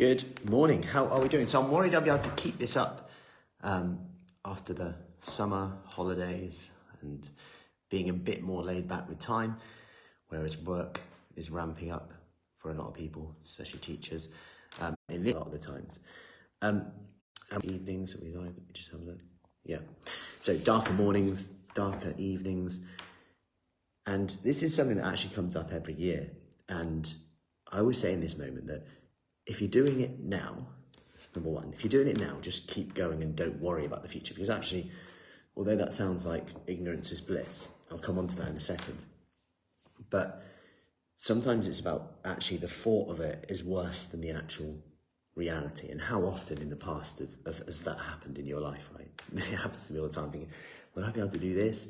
Good morning. How are we doing? So I'm worried I'll be able to keep this up after the summer holidays and being a bit more laid back with time, whereas work is ramping up for a lot of people, especially teachers, in a lot of the times. How many evenings are we like? Let me just have a look. Yeah. So darker mornings, darker evenings. And this is something that actually comes up every year. And I always say in this moment that if you're doing it now, number one, if you're doing it now, just keep going and don't worry about the future. Because actually, although that sounds like ignorance is bliss, I'll come on to that in a second. But sometimes it's about actually the thought of it is worse than the actual reality. And how often in the past has that happened in your life, right? It happens to me all the time, thinking, will I be able to do this?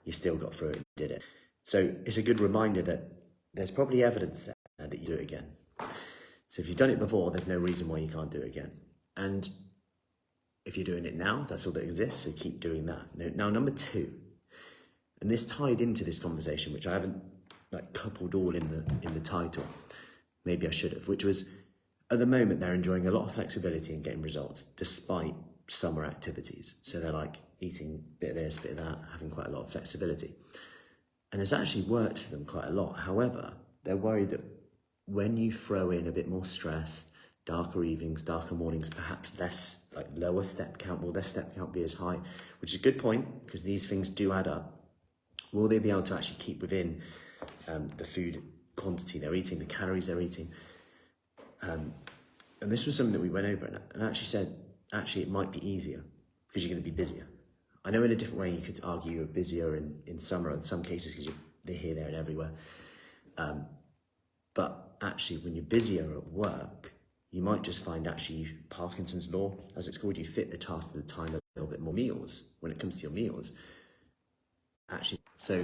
You still got through it and did it. So it's a good reminder that there's probably evidence there that you do it again. So if you've done it before, there's no reason why you can't do it again. And if you're doing it now, that's all that exists, so keep doing that. Now, number two, and this tied into this conversation, which I haven't coupled all in the title, maybe I should have, which was, at the moment, they're enjoying a lot of flexibility and getting results, despite summer activities. So they're like eating a bit of this, a bit of that, having quite a lot of flexibility. And it's actually worked for them quite a lot. However, they're worried that when you throw in a bit more stress, darker evenings, darker mornings, perhaps less, lower step count, will their step count be as high? Which is a good point, because these things do add up. Will they be able to actually keep within the food quantity they're eating, the calories they're eating? And this was something that we went over and actually said, actually it might be easier because you're going to be busier. I know in a different way you could argue you're busier in summer in some cases because they're here, there and everywhere. But actually when you're busier at work, you might just find actually Parkinson's law, as it's called, you fit the task to the time a little bit more meals when it comes to your meals. Actually, so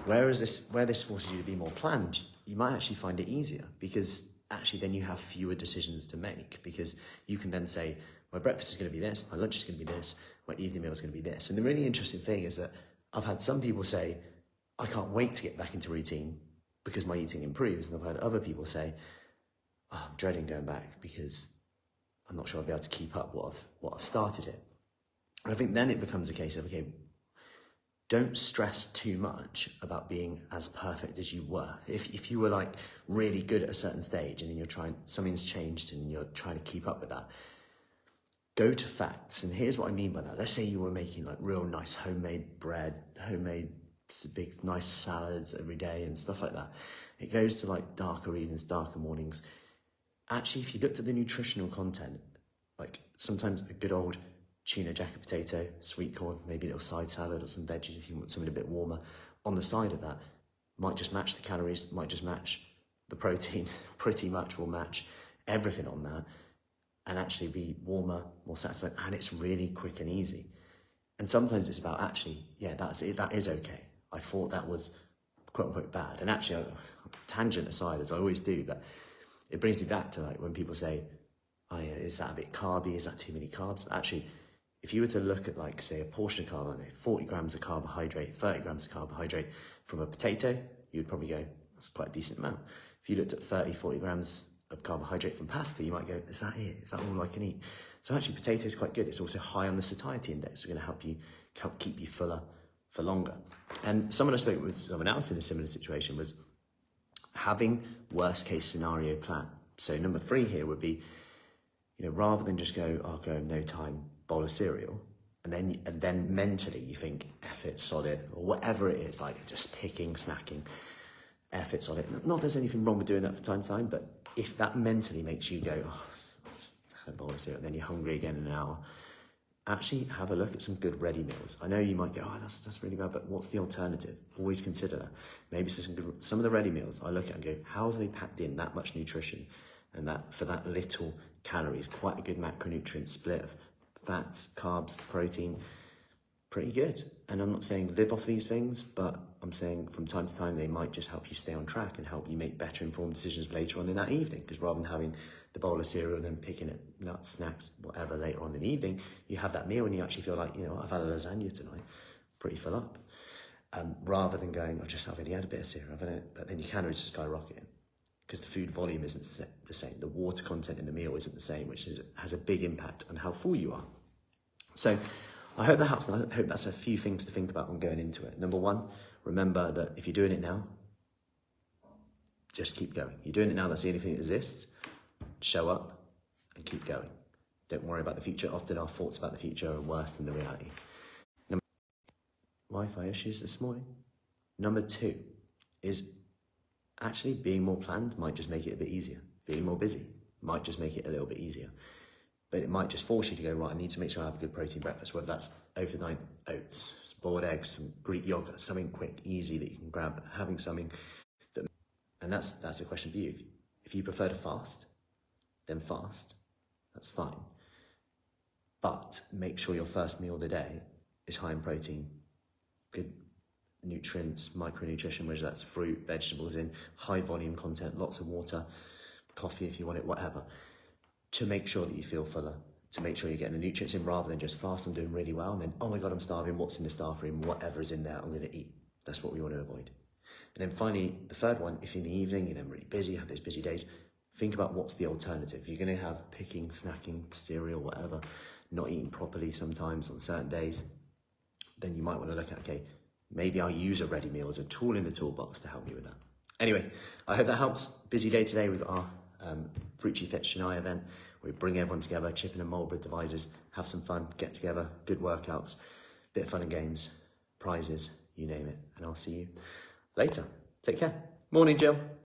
where this forces you to be more planned, you might actually find it easier because actually then you have fewer decisions to make because you can then say, my breakfast is going to be this, my lunch is going to be this, my evening meal is going to be this. And the really interesting thing is that I've had some people say, I can't wait to get back into routine because my eating improves. And I've had other people say, oh, I'm dreading going back because I'm not sure I'll be able to keep up what I've started it. And I think then it becomes a case of, okay, don't stress too much about being as perfect as you were. If you were really good at a certain stage and then something's changed and you're trying to keep up with that, go to facts. And here's what I mean by that. Let's say you were making real nice homemade bread, homemade big nice salads every day and stuff like that. It goes to darker evenings, darker mornings. Actually, if you looked at the nutritional content, sometimes a good old tuna jacket potato, sweet corn, maybe a little side salad or some veggies if you want something a bit warmer on the side of that, might just match the calories, might just match the protein, pretty much will match everything on that and actually be warmer, more satisfying, and it's really quick and easy. And sometimes it's about actually, yeah, that's it, that is okay. I thought that was quote unquote bad. And actually, tangent aside, as I always do, but it brings me back to when people say, oh yeah, is that a bit carby? Is that too many carbs? But actually, if you were to look at say a portion of carb, 40 grams of carbohydrate, 30 grams of carbohydrate from a potato, you'd probably go, that's quite a decent amount. If you looked at 30, 40 grams of carbohydrate from pasta, you might go, is that it? Is that all I can eat? So actually potato is quite good. It's also high on the satiety index. It's going to help keep you fuller for longer. And someone I spoke with someone else in a similar situation was having worst case scenario plan. So number 3 here would be, rather than just go, I'll go no time, bowl of cereal, and then mentally you think, F it, sod it, or whatever it is, just picking, snacking, F it, sod it. Not there's anything wrong with doing that from time to time, but if that mentally makes you go, oh, let's have a bowl of cereal, and then you're hungry again in an hour, actually have a look at some good ready meals. I know you might go, oh, that's really bad, but what's the alternative? Always consider that. Maybe some of the ready meals I look at and go, how have they packed in that much nutrition and that for that little calories, quite a good macronutrient split of fats, carbs, protein, pretty good. And I'm not saying live off these things, but I'm saying from time to time, they might just help you stay on track and help you make better informed decisions later on in that evening. Because rather than having the bowl of cereal and then picking at nuts, snacks, whatever later on in the evening, you have that meal and you actually feel like, I've had a lasagna tonight, pretty full up. Rather than going, I've already had a bit of cereal, haven't I? But then your calories are skyrocketing. because the food volume isn't the same. The water content in the meal isn't the same, which has a big impact on how full you are. So I hope that helps. And I hope that's a few things to think about when going into it. Number one, remember that if you're doing it now, just keep going. You're doing it now, that's the only thing that exists. Show up and keep going. Don't worry about the future. Often our thoughts about the future are worse than the reality. Wi-Fi issues this morning. Number two is actually being more planned might just make it a bit easier. Being more busy might just make it a little bit easier. But it might just force you to go, right, I need to make sure I have a good protein breakfast, whether that's overnight oats, boiled eggs, some Greek yogurt, something quick, easy that you can grab, having something that, and that's a question for you. If you prefer to fast, then fast, that's fine. But make sure your first meal of the day is high in protein, good nutrients, micronutrition, whether that's fruit, vegetables in, high volume content, lots of water, coffee if you want it, whatever, to make sure that you feel fuller, to make sure you're getting the nutrients in rather than just fast, I'm doing really well, and then, oh my God, I'm starving, what's in the staff room, whatever is in there, I'm gonna eat. That's what we want to avoid. And then finally, the third one, if in the evening you're then really busy, have those busy days, think about what's the alternative. You're gonna have picking, snacking, cereal, whatever, not eating properly sometimes on certain days, then you might want to look at, okay, maybe I'll use a ready meal as a tool in the toolbox to help me with that. Anyway, I hope that helps. Busy day today. We've got our Fruci Chennai event. We bring everyone together, Chipping and Marlborough devices, have some fun, get together, good workouts, bit of fun and games, prizes, you name it. And I'll see you later. Take care. Morning, Jill.